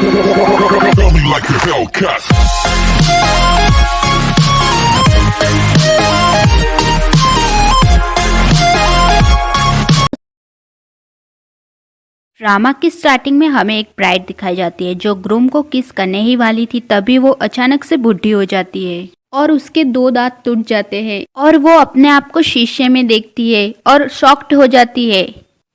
Tell me like a Hellcat. Drama की starting में हमें एक ब्राइड दिखाई जाती है जो ग्रूम को किस करने ही वाली थी, तभी वो अचानक से बुढ़ी हो जाती है और उसके 2 दांत टूट जाते हैं और वो अपने आप को शीशे में देखती है और शॉक्ड हो जाती है।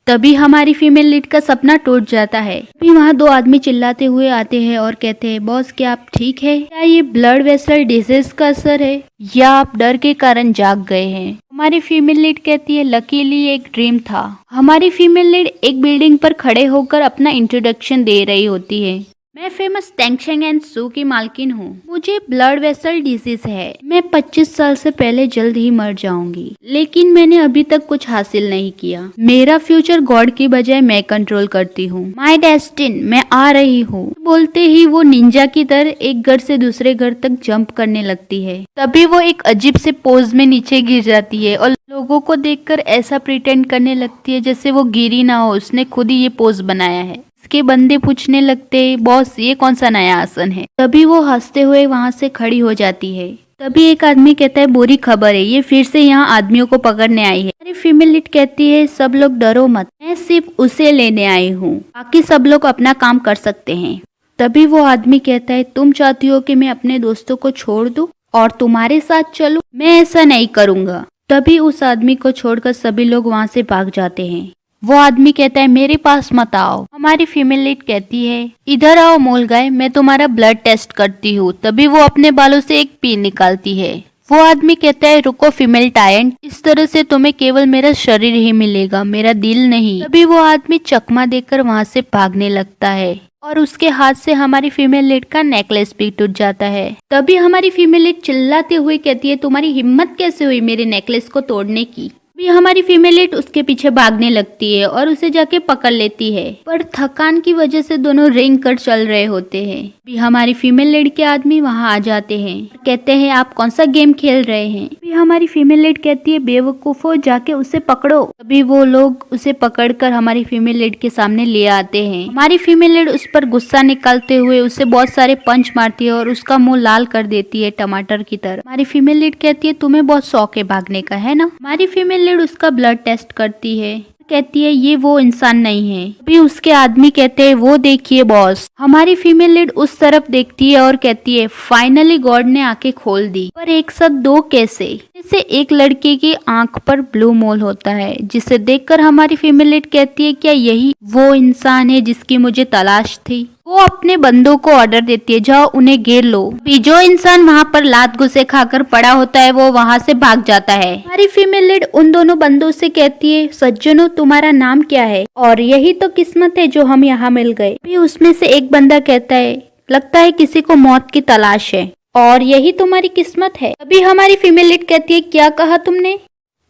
तभी हमारी फीमेल लीड का सपना टूट जाता है। अभी वहाँ 2 आदमी चिल्लाते हुए आते हैं और कहते हैं, बॉस क्या आप ठीक है? क्या ये ब्लड वेसल डिजीज का असर है या आप डर के कारण जाग गए हैं? हमारी फीमेल लीड कहती है, लकीली एक ड्रीम था। हमारी फीमेल लीड एक बिल्डिंग पर खड़े होकर अपना इंट्रोडक्शन दे रही होती है। मैं फेमस टेंगशेंग एंड सू की मालकिन हूँ। मुझे ब्लड वेसल डिजीज है। मैं 25 साल से पहले जल्द ही मर जाऊंगी, लेकिन मैंने अभी तक कुछ हासिल नहीं किया। मेरा फ्यूचर गॉड की बजाय मैं कंट्रोल करती हूँ। माई डेस्टिन, मैं आ रही हूँ। बोलते ही वो निंजा की तरह एक घर से दूसरे घर तक जंप करने लगती है। तभी वो एक अजीब से पोज में नीचे गिर जाती है और लोगों को देखकर ऐसा प्रिटेंड करने लगती है जैसे वो गिरी ना हो, उसने खुद ही ये पोज बनाया है। इसके बंदे पूछने लगते, बॉस ये कौन सा नया आसन है? तभी वो हंसते हुए वहां से खड़ी हो जाती है। तभी एक आदमी कहता है, बुरी खबर है, ये फिर से यहाँ आदमियों को पकड़ने आई है। अरे फीमेल लीड कहती है, सब लोग डरो मत, मैं सिर्फ उसे लेने आई हूँ, बाकी सब लोग अपना काम कर सकते हैं। तभी वो आदमी कहता है, तुम चाहती हो कि मैं अपने दोस्तों को छोड़ दूं और तुम्हारे साथ चलूं? मैं ऐसा नहीं करूंगा। तभी उस आदमी को छोड़कर सभी लोग वहां से भाग जाते हैं। वो आदमी कहता है, मेरे पास मत आओ। हमारी फीमेल लीड कहती है, इधर आओ मोल गाय, मैं तुम्हारा ब्लड टेस्ट करती हूँ। तभी वो अपने बालों से एक पिन निकालती है। वो आदमी कहता है, रुको फीमेल टायंट, इस तरह से तुम्हें केवल मेरा शरीर ही मिलेगा, मेरा दिल नहीं। तभी वो आदमी चकमा देकर वहाँ से भागने लगता है और उसके हाथ से हमारी फीमेल लीड का नेकलेस भी टूट जाता है। तभी हमारी फीमेल लीड चिल्लाते हुए कहती है, तुम्हारी हिम्मत कैसे हुई मेरे नेकलेस को तोड़ने की? भी हमारी फीमेल लीड उसके पीछे भागने लगती है और उसे जाके पकड़ लेती है, पर थकान की वजह से दोनों रेंग कर चल रहे होते हैं। भी हमारी फीमेल लीड के आदमी वहां आ जाते हैं, कहते हैं, आप कौन सा गेम खेल रहे हैं? भी हमारी फीमेल लीड कहती है, बेवकूफो, जाके उसे पकड़ो। तभी वो लोग उसे पकड़कर हमारी फीमेल लीड के सामने ले आते हैं। हमारी फीमेल लीड उस पर गुस्सा निकालते हुए उसे बहुत सारे पंच मारती है और उसका मुंह लाल कर देती है टमाटर की तरह। हमारी फीमेल लीड कहती है, तुम्हें बहुत शौक है भागने का, है ना? हमारी फीमेल लीड उसका ब्लड टेस्ट करती है, कहती है, ये वो इंसान नहीं है। अभी उसके आदमी कहते हैं, वो देखिए बॉस। हमारी फीमेल लीड उस तरफ देखती है और कहती है, फाइनली गॉड ने आंखें खोल दी, पर एक साथ 2 कैसे? जैसे एक लड़के की आंख पर ब्लू मोल होता है, जिसे देखकर हमारी फीमेल लीड कहती है, क्या यही वो इंसान है जिसकी मुझे तलाश थी? वो अपने बंदों को ऑर्डर देती है, जाओ उन्हें घेर लो। भी जो इंसान वहाँ पर लात घुसे खाकर पड़ा होता है वो वहाँ से भाग जाता है। हमारी फीमेल लीड उन दोनों बंदों से कहती है, सज्जनों तुम्हारा नाम क्या है? और यही तो किस्मत है जो हम यहाँ मिल गए। भी उसमें से एक बंदा कहता है, लगता है किसी को मौत की तलाश है और यही तुम्हारी किस्मत है। अभी हमारी फीमेल लीड कहती है, क्या कहा तुमने?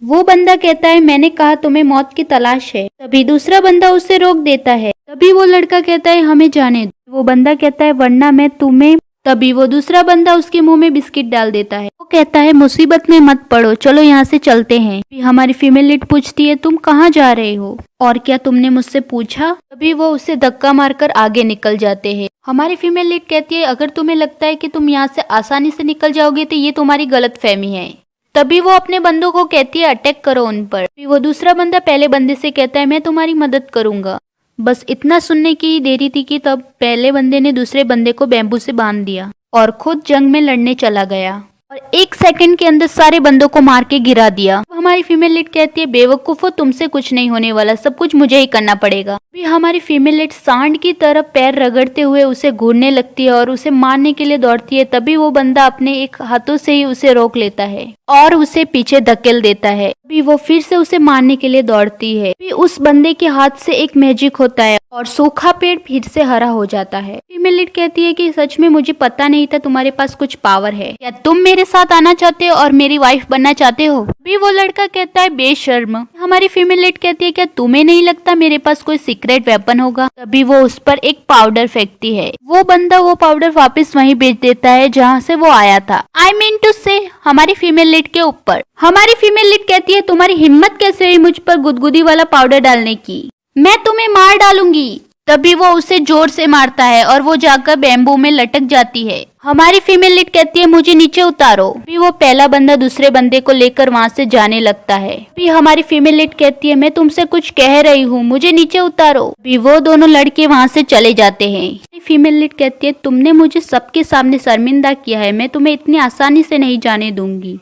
वो बंदा कहता है, मैंने कहा तुम्हें मौत की तलाश है। तभी दूसरा बंदा उसे रोक देता है। तभी वो लड़का कहता है, हमें जाने दो। वो बंदा कहता है, वरना मैं तुम्हें। तभी वो दूसरा बंदा उसके मुंह में बिस्किट डाल देता है। वो कहता है, मुसीबत में मत पड़ो, चलो यहाँ से चलते हैं। हमारी फीमेल लीड पूछती है, तुम कहाँ जा रहे हो और क्या तुमने मुझसे पूछा? तभी वो उसे धक्का मारकर आगे निकल जाते हैं। हमारी फीमेल लीड कहती है, अगर तुम्हें लगता है कि तुम यहाँ से आसानी से निकल जाओगे तो ये तुम्हारी गलतफहमी है। तभी वो अपने बंदों को कहती है, अटैक करो उन पर। वो दूसरा बंदा पहले बंदे से कहता है, मैं तुम्हारी मदद करूंगा। बस इतना सुनने की देरी थी कि तब पहले बंदे ने दूसरे बंदे को बैम्बू से बांध दिया और खुद जंग में लड़ने चला गया और 1 सेकंड के अंदर सारे बंदों को मार के गिरा दिया। हमारी फीमेल लीड कहती है, बेवकूफो, तुमसे कुछ नहीं होने वाला, सब कुछ मुझे ही करना पड़ेगा। भी हमारी फीमेल लीड सांड की तरह पैर रगड़ते हुए उसे घूरने लगती है और उसे मारने के लिए दौड़ती है। तभी वो बंदा अपने एक हाथों से ही उसे रोक लेता है और उसे पीछे धकेल देता है। भी वो फिर से उसे मारने के लिए दौड़ती है। भी उस बंदे के हाथ से एक मैजिक होता है और सूखा पेड़ फिर से हरा हो जाता है। फीमेल लीड कहती है कि सच में मुझे पता नहीं था तुम्हारे पास कुछ पावर है। क्या तुम मेरे साथ आना चाहते हो और मेरी वाइफ बनना चाहते हो? भी वो लड़का कहता है, बेशर्म। हमारी फीमेल लीड कहती है, क्या तुम्हें नहीं लगता मेरे पास कोई सीक्रेट वेपन होगा? तभी वो उस पर एक पाउडर फेंकती है। वो बंदा वो पाउडर वापस वहीं भेज देता है जहाँ से वो आया था। आई मीन टू से हमारी फीमेल लीड के ऊपर। हमारी फीमेल लीड कहती है, तुम्हारी हिम्मत कैसे हुई मुझ पर गुदगुदी वाला पाउडर डालने की? मैं तुम्हें मार डालूंगी। तभी वो उसे जोर से मारता है और वो जाकर बैम्बू में लटक जाती है। हमारी फीमेल लीड कहती है मुझे नीचे उतारो। भी वो पहला बंदा दूसरे बंदे को लेकर वहाँ से जाने लगता है। भी हमारी फीमेल लीड कहती है मैं तुमसे कुछ कह रही हूँ, मुझे नीचे उतारो। भी वो दोनों लड़के वहाँ से चले जाते हैं। फीमेल लीड कहती है तुमने मुझे सबके सामने शर्मिंदा किया है, मैं तुम्हें इतनी आसानी से नहीं जाने दूंगी।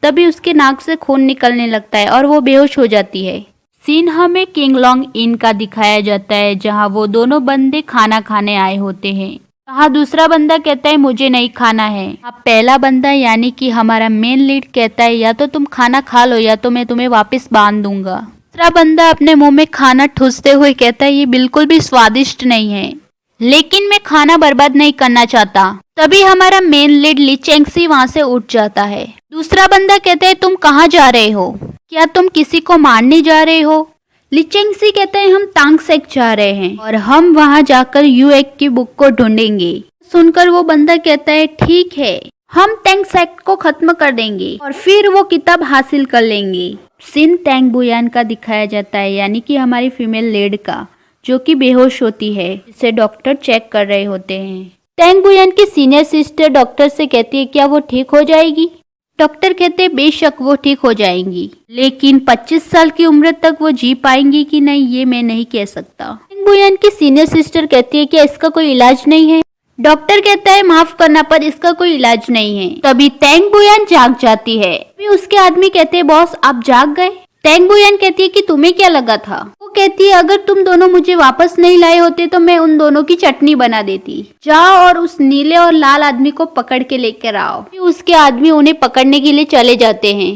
तभी उसके नाक से खून निकलने लगता है और वो बेहोश हो जाती है। सीन हमें किंगलोंग इन का दिखाया जाता है जहाँ वो दोनों बंदे खाना खाने आए होते हैं। यहाँ दूसरा बंदा कहता है मुझे नहीं खाना है। अब पहला बंदा यानी कि हमारा मेन लीड कहता है या तो तुम खाना खा लो या तो मैं तुम्हें वापस बांध दूंगा। दूसरा बंदा अपने मुंह में खाना ठूसते हुए कहता है ये बिल्कुल भी स्वादिष्ट नहीं है, लेकिन मैं खाना बर्बाद नहीं करना चाहता। तभी हमारा मेन लीड ली चेंगसी वहाँ से उठ जाता है। दूसरा बंदा कहता है तुम कहाँ जा रहे हो, क्या तुम किसी को मारने जा रहे हो? ली चेंगसी कहते हैं हम तांग सेक जा रहे हैं और हम वहाँ जाकर यूएक की बुक को ढूंढेंगे। सुनकर वो बंदा कहता है ठीक है, हम टैंग सेक को खत्म कर देंगे और फिर वो किताब हासिल कर लेंगे। सीन टैंग बुयान का दिखाया जाता है यानी कि हमारी फीमेल लीड का, जो कि बेहोश होती है, जिसे डॉक्टर चेक कर रहे होते हैं। टैंग बुयान की सीनियर सिस्टर डॉक्टर से कहती है क्या वो ठीक हो जाएगी? डॉक्टर कहते हैं बेशक वो ठीक हो जाएंगी, लेकिन 25 साल की उम्र तक वो जी पाएंगी कि नहीं ये मैं नहीं कह सकता। टैंग बुयान की सीनियर सिस्टर कहती है क्या इसका कोई इलाज नहीं है? डॉक्टर कहता है माफ करना पर इसका कोई इलाज नहीं है। तभी टैंग बुयान जाग जाती है। तभी उसके आदमी कहते हैं बॉस आप जाग गए? टैंग बुयान कहती है कि तुम्हें क्या लगा था? वो कहती है अगर तुम दोनों मुझे वापस नहीं लाए होते तो मैं उन दोनों की चटनी बना देती। जाओ और उस नीले और लाल आदमी को पकड़ के लेकर आओ। उसके आदमी उन्हें पकड़ने के लिए चले जाते हैं।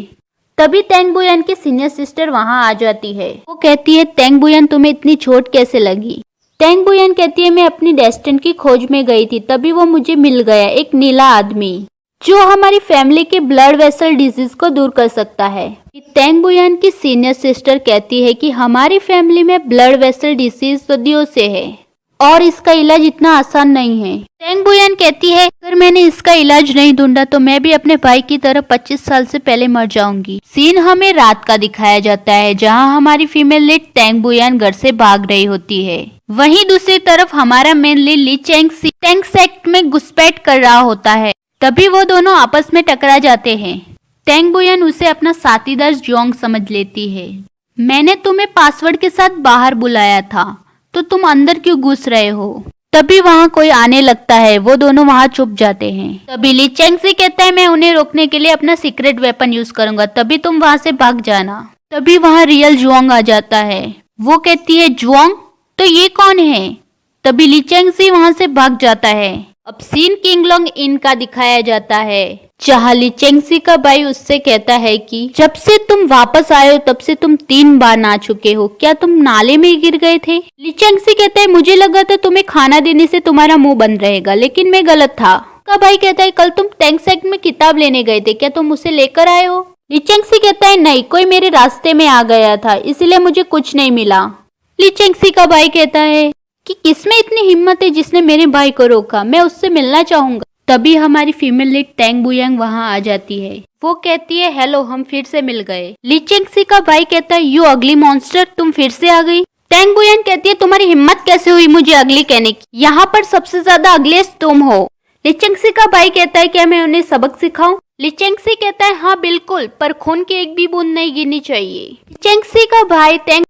तभी टैंग बुयान की सीनियर सिस्टर वहाँ आ जाती है। वो कहती है टैंग बुयान तुम्हें इतनी चोट कैसे लगी? टैंग बुयान कहती है मैं अपनी डेस्टिनी की खोज में गई थी, तभी वो मुझे मिल गया, एक नीला आदमी जो हमारी फैमिली के ब्लड वेसल डिजीज को दूर कर सकता है। टैंग बुयान की सीनियर सिस्टर कहती है कि हमारी फैमिली में ब्लड वेसल डिजीज सदियों से है और इसका इलाज इतना आसान नहीं है। टैंग बुयान कहती है अगर मैंने इसका इलाज नहीं ढूंढा तो मैं भी अपने भाई की तरह 25 साल से पहले मर जाऊंगी। सीन हमें रात का दिखाया जाता है जहां हमारी फीमेल लीड टैंग बुयान घर से भाग रही होती है। वहीं दूसरी तरफ हमारा मेन लीड ली चेंगसी टैंग सेक्ट में घुसपैठ कर रहा होता है। तभी वो दोनों आपस में टकरा जाते हैं। टैंग बुयान उसे अपना साथीदार जोंग समझ लेती है। मैंने तुम्हें पासवर्ड के साथ बाहर बुलाया था तो तुम अंदर क्यों घुस रहे हो? तभी वहाँ कोई आने लगता है। वो दोनों वहाँ छुप जाते हैं। तभी ली चेंगसी कहता है मैं उन्हें रोकने के लिए अपना सीक्रेट वेपन यूज करूंगा, तभी तुम वहाँ से भाग जाना। तभी वहाँ रियल जुआंग आ जाता है। वो कहती है जुआंग तो ये कौन है? तभी ली चेंगसी वहाँ से भाग जाता है। अब सीन किंगलोंग इन का दिखाया जाता है जहाँ ली चेंगसी का भाई उससे कहता है कि जब से तुम वापस आए हो तब से तुम 3 बार नहा चुके हो, क्या तुम नाले में गिर गए थे? ली चेंगसी कहता है मुझे लगा था तुम्हें खाना देने से तुम्हारा मुंह बंद रहेगा, लेकिन मैं गलत था। का भाई कहता है कल तुम टैंग सेक्ट में किताब लेने गए थे, क्या तुम उसे लेकर आए हो? ली चेंगसी कहता है नहीं, कोई मेरे रास्ते में आ गया था इसलिए मुझे कुछ नहीं मिला। ली चेंगसी का भाई कहता है कि किसमें इतनी हिम्मत है जिसने मेरे भाई को रोका, मैं उससे मिलना चाहूंगा। तभी हमारी फीमेल लीड टैंग बुयांग वहाँ आ जाती है। वो कहती है हेलो हम फिर से मिल गए। ली चेंगसी का भाई कहता है यू अगली मॉन्स्टर, तुम फिर से आ गई। टैंग बुयांग कहती है तुम्हारी हिम्मत कैसे हुई मुझे अगली कहने की, यहाँ पर सबसे ज्यादा अगलेस्ट तुम हो। ली चेंगसी का भाई कहता है क्या मैं उन्हें सबक सिखाऊं? ली चेंगसी कहता है हाँ बिल्कुल, पर खून की एक भी बूंद नहीं गिरनी चाहिए। ली चेंगसी का भाई टैंग